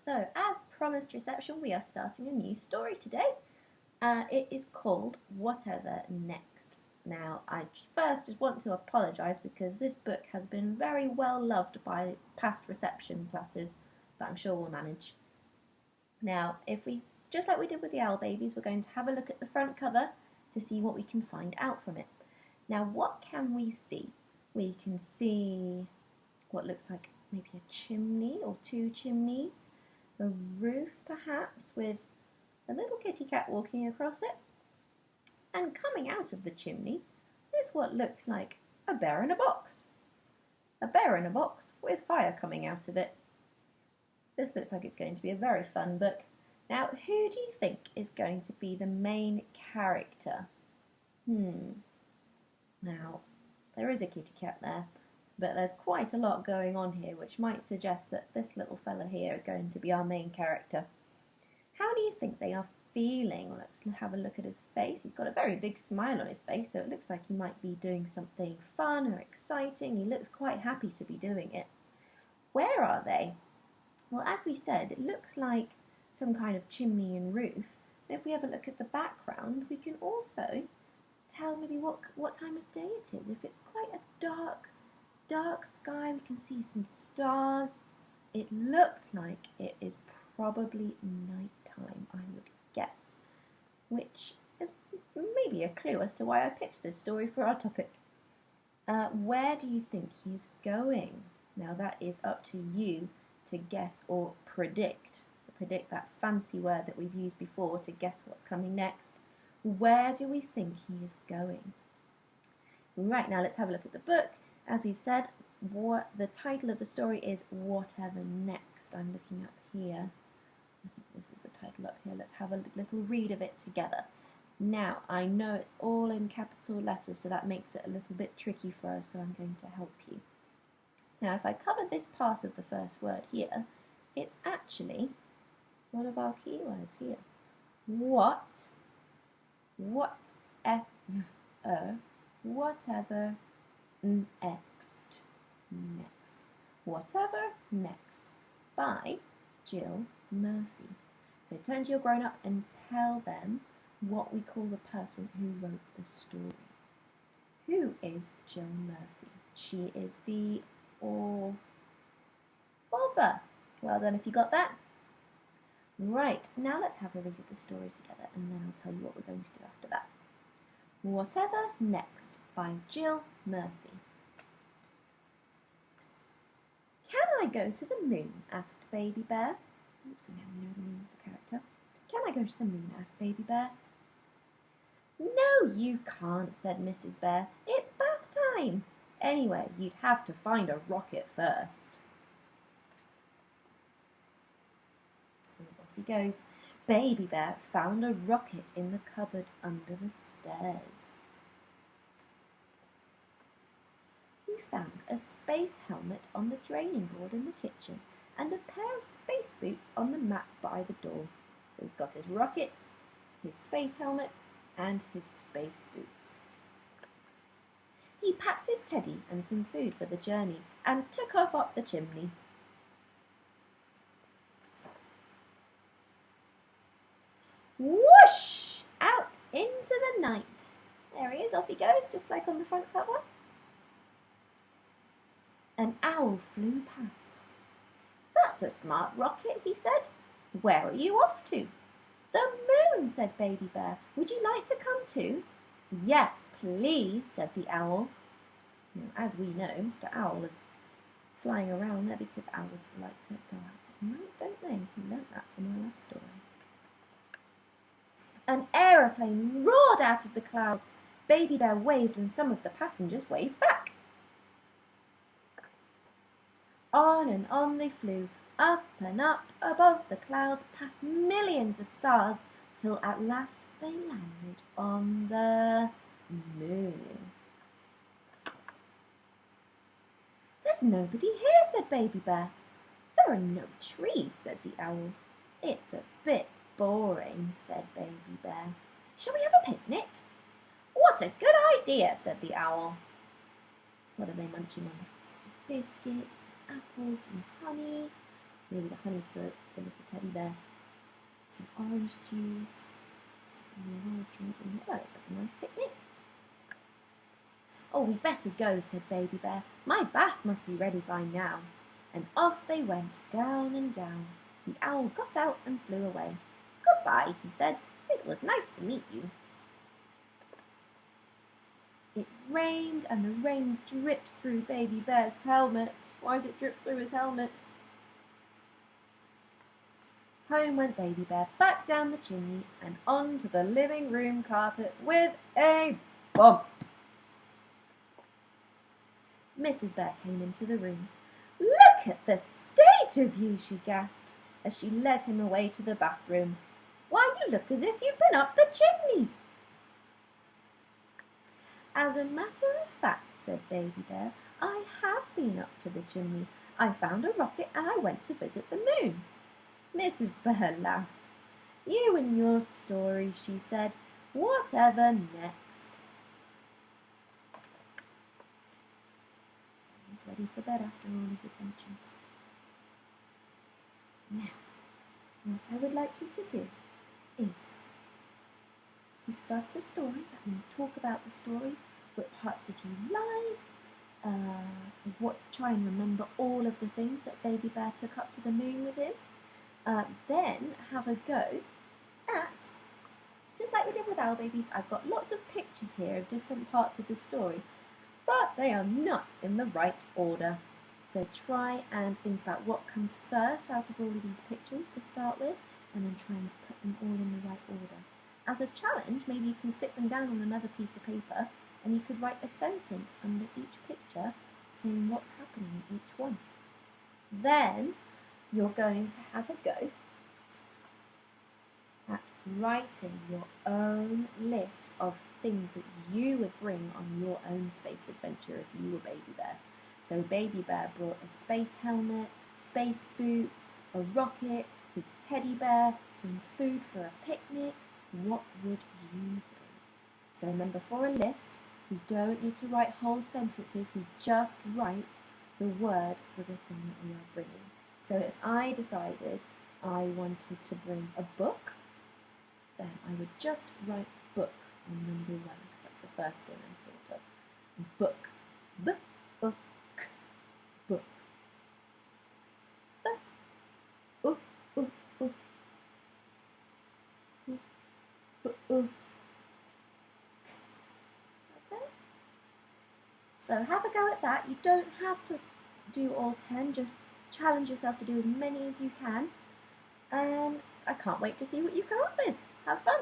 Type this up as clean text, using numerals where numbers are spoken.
So, as promised reception, we are starting a new story today. It is called Whatever Next. Now, I first just want to apologise because this book has been very well loved by past reception classes, but I'm sure we'll manage. Now, just like we did with the Owl Babies, we're going to have a look at the front cover to see what we can find out from it. Now, what can we see? We can see what looks like maybe a chimney or two chimneys, a roof perhaps with a little kitty cat walking across it, and coming out of the chimney is what looks like a bear in a box. A bear in a box with fire coming out of it. This looks like it's going to be a very fun book. Now, who do you think is going to be the main character? Now, there is a kitty cat there, but there's quite a lot going on here, which might suggest that this little fella here is going to be our main character. How do you think they are feeling? Let's have a look at his face. He's got a very big smile on his face, so it looks like he might be doing something fun or exciting. He looks quite happy to be doing it. Where are they? Well, as we said, it looks like some kind of chimney and roof. And if we have a look at the background, we can also tell maybe what time of day it is. If it's quite a dark sky, we can see some stars. It looks like it is probably night time, I would guess, which is maybe a clue as to why I picked this story for our topic. Where do you think he's going? Now that is up to you to guess or predict. Predict, that fancy word that we've used before to guess what's coming next. Where do we think he is going? Right, now let's have a look at the book. As we've said, the title of the story is Whatever Next. I'm looking up here. I think this is the title up here. Let's have a little read of it together. Now, I know it's all in capital letters, so that makes it a little bit tricky for us, so I'm going to help you. Now, if I cover this part of the first word here, it's actually one of our keywords here. Whatever next. Whatever Next by Jill Murphy. So turn to your grown-up and tell them what we call the person who wrote the story. Who is Jill Murphy? She is the author. Well done if you got that. Right, now let's have a read of the story together and then I'll tell you what we're going to do after that. Whatever Next by Jill Murphy. Can I go to the moon? Asked Baby Bear. So now we know the name of the character. Can I go to the moon? Asked Baby Bear. No, you can't, said Mrs. Bear. It's bath time. Anyway, you'd have to find a rocket first. And off he goes. Baby Bear found a rocket in the cupboard under the stairs. He found a space helmet on the draining board in the kitchen and a pair of space boots on the mat by the door. So he's got his rocket, his space helmet, and his space boots. He packed his teddy and some food for the journey and took off up the chimney. Whoosh! Out into the night. There he is, off he goes, just like on the front cover. An owl flew past. That's a smart rocket, he said. Where are you off to? The moon, said Baby Bear. Would you like to come too? Yes, please, said the owl. Now, as we know, Mr. Owl is flying around there because owls like to go out at night, don't they? We learnt that from our last story. An aeroplane roared out of the clouds. Baby Bear waved and some of the passengers waved back. On and on they flew, up and up above the clouds, past millions of stars, till at last they landed on the moon. There's nobody here, said Baby Bear. There are no trees, said the owl. It's a bit boring, said Baby Bear. Shall we have a picnic? What a good idea, said the owl. What are they munching on? Biscuits, apples and honey. Maybe the honey's for the little teddy bear. Some orange juice. Something I was drinking. Well, it's like a nice picnic. Oh, we better go, said Baby Bear. My bath must be ready by now. And off they went, down and down. The owl got out and flew away. Goodbye, he said. It was nice to meet you. It rained and the rain dripped through Baby Bear's helmet. Why does it drip through his helmet? Home went Baby Bear, back down the chimney and onto the living room carpet with a bump. Mrs. Bear came into the room. Look at the state of you, she gasped, as she led him away to the bathroom. Why, you look as if you've been up the chimney. As a matter of fact, said Baby Bear, I have been up to the chimney. I found a rocket and I went to visit the moon. Mrs. Bear laughed. You and your story, she said. Whatever next? He's ready for bed after all his adventures. Now, what I would like you to do is discuss the story. That means talk about the story. What parts did you like? Try and remember all of the things that Baby Bear took up to the moon with him. Then have a go at, just like we did with Owl Babies, I've got lots of pictures here of different parts of the story, but they are not in the right order. So try and think about what comes first out of all of these pictures to start with, and then try and put them all in the right order. As a challenge, maybe you can stick them down on another piece of paper and you could write a sentence under each picture saying what's happening in each one. Then you're going to have a go at writing your own list of things that you would bring on your own space adventure if you were Baby Bear. So Baby Bear brought a space helmet, space boots, a rocket, his teddy bear, some food for a picnic. What would you bring? So remember, for a list, we don't need to write whole sentences, we just write the word for the thing that we are bringing. So if I decided I wanted to bring a book, then I would just write book on number 1, because that's the first thing I thought of. Book. Book. Book. Okay? So have a go at that. You don't have to do all 10, just challenge yourself to do as many as you can. And I can't wait to see what you come up with. Have fun!